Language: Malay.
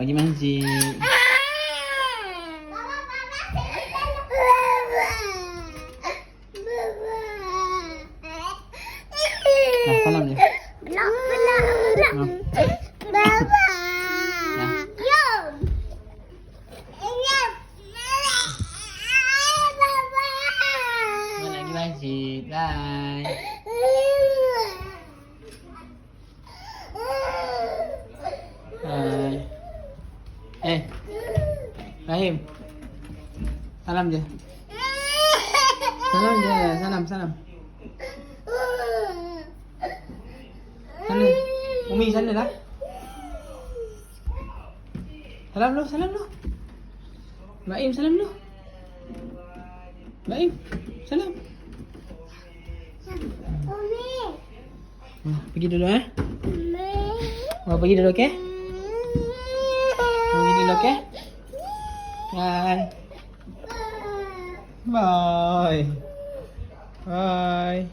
pergi masjid. Nah, salam dia. Lagi masjid. Bye. Hai. Rahim. Salam je. Salam je. Salam. Salam. Umi sana lah. Salam lu. Salam lu. Baim salam lu. Baim. Salam. Pergi dulu Mau pergi dulu, okey? Pergi dulu, okey? Bye. Bye. Bye.